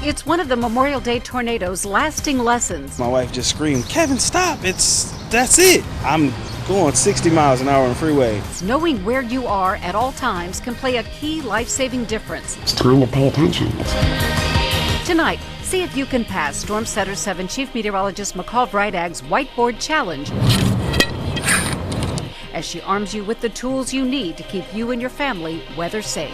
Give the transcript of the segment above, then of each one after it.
It's one of the Memorial Day tornado's lasting lessons. My wife just screamed, "Kevin, stop. That's it." I'm going 60 miles an hour on the freeway. Knowing where you are at all times can play a key life-saving difference. It's time to pay attention. Tonight, see if you can pass Storm Center 7 Chief Meteorologist McCall Brydag's Whiteboard Challenge as she arms you with the tools you need to keep you and your family weather safe.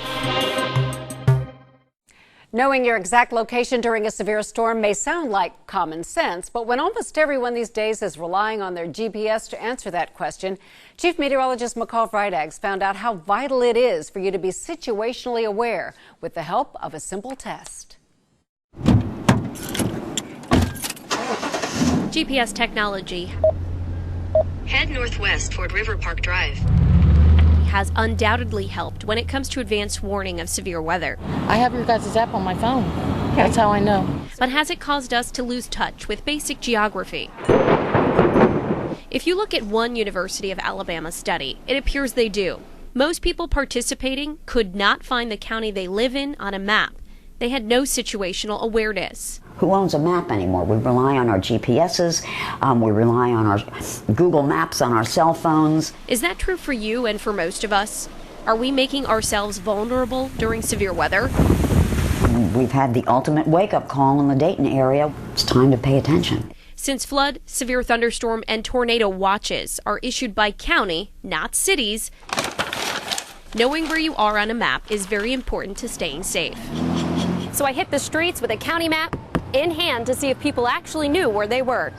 Knowing your exact location during a severe storm may sound like common sense, but when almost everyone these days is relying on their GPS to answer that question, Chief Meteorologist McCall Brydag's found out how vital it is for you to be situationally aware with the help of a simple test. GPS technology Head northwest toward River Park Drive. has undoubtedly helped when it comes to advanced warning of severe weather. I have your guys' app on my phone. That's how I know. But has it caused us to lose touch with basic geography? If you look at one University of Alabama study, it appears they do. Most people participating could not find the county they live in on a map. They had no situational awareness. Who owns a map anymore? We rely on our GPSs, we rely on our Google Maps on our cell phones. Is that true for you and for most of us? Are we making ourselves vulnerable during severe weather? We've had the ultimate wake-up call in the Dayton area. It's time to pay attention. Since flood, severe thunderstorm, and tornado watches are issued by county, not cities, knowing where you are on a map is very important to staying safe. So I hit the streets with a county map in hand to see if people actually knew where they were.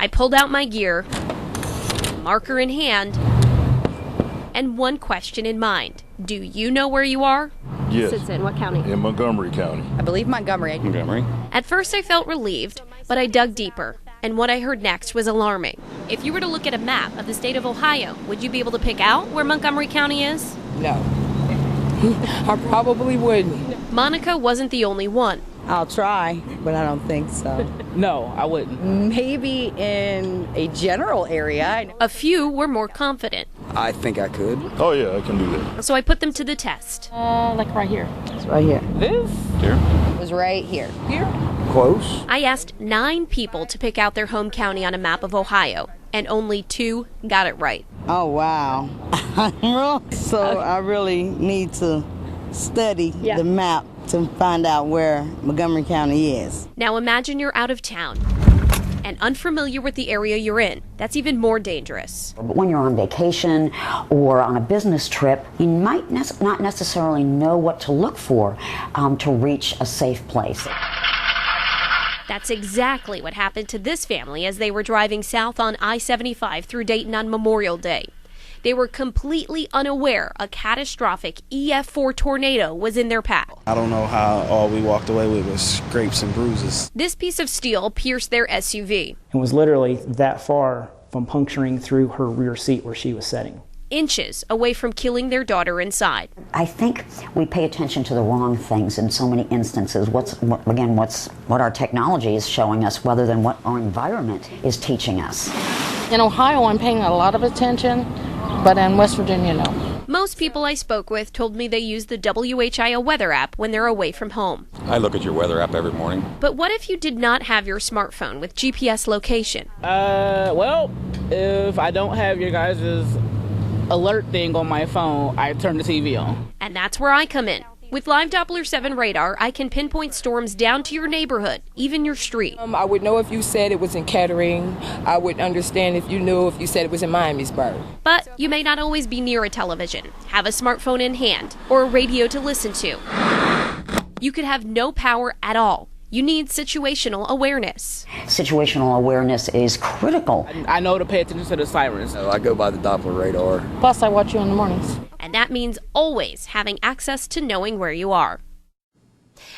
I pulled out my gear, marker in hand, and one question in mind. Do you know where you are? Yes. Sits in what county? In Montgomery County. I believe Montgomery. At first I felt relieved, but I dug deeper, and what I heard next was alarming. If you were to look at a map of the state of Ohio, would you be able to pick out where Montgomery County is? No. I probably wouldn't. Monica wasn't the only one. I'll try, but I don't think so. No, I wouldn't. Maybe in a general area. A few were more confident. I think I could. Oh yeah, I can do that. So I put them to the test. Like right here. It's right here. This? Here? It was right here. Here? Close. I asked 9 people to pick out their home county on a map of Ohio, and only 2 got it right. Oh, wow. So I really need to study the map to find out where Montgomery County is. Now imagine you're out of town and unfamiliar with the area you're in. That's even more dangerous. But when you're on vacation or on a business trip, you might not necessarily know what to look for to reach a safe place. That's exactly what happened to this family as they were driving south on I-75 through Dayton on Memorial Day. They were completely unaware a catastrophic EF4 tornado was in their path. I don't know how all we walked away with was scrapes and bruises. This piece of steel pierced their SUV. It was literally that far from puncturing through her rear seat where she was sitting. Inches away from killing their daughter inside. I think we pay attention to the wrong things in so many instances. What our technology is showing us rather than what our environment is teaching us. In Ohio, I'm paying a lot of attention, but in West Virginia, no. Most people I spoke with told me they use the WHIO weather app when they're away from home. I look at your weather app every morning. But what if you did not have your smartphone with GPS location? Well, if I don't have your guys' alert thing on my phone, I turn the TV on. And that's where I come in. With Live Doppler 7 radar, I can pinpoint storms down to your neighborhood, even your street. I would know if you said it was in Kettering. I would understand if you said it was in Miamisburg. But you may not always be near a television, have a smartphone in hand, or a radio to listen to. You could have no power at all. You need situational awareness. Situational awareness is critical. I know to pay attention to the sirens. I go by the Doppler radar. Plus, I watch you in the mornings. And that means always having access to knowing where you are.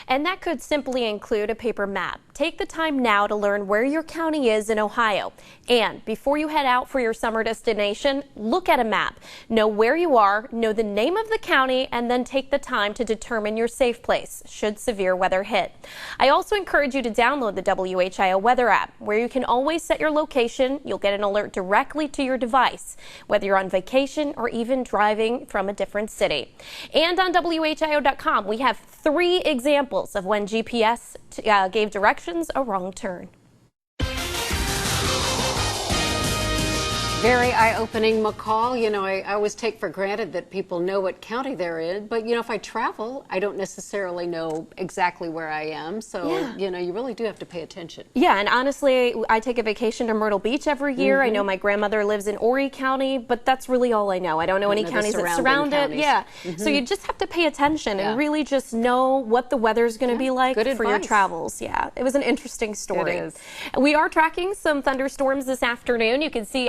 And that could simply include a paper map. Take the time now to learn where your county is in Ohio. And before you head out for your summer destination, look at a map. Know where you are, know the name of the county, and then take the time to determine your safe place should severe weather hit. I also encourage you to download the WHIO weather app, where you can always set your location. You'll get an alert directly to your device, whether you're on vacation or even driving from a different city. And on WHIO.com, we have 3 examples of when GPS gave directions a wrong turn. Very eye-opening, McCall. You know, I always take for granted that people know what county they're in, but you know, if I travel, I don't necessarily know exactly where I am. So, you know, you really do have to pay attention. Yeah, and honestly, I take a vacation to Myrtle Beach every year. I know my grandmother lives in Horry County, but that's really all I know. I don't know any counties that surround it. Yeah, so you just have to pay attention and really just know what the weather's going to be like for your travels. Yeah, it was an interesting story. It is. We are tracking some thunderstorms this afternoon. You can see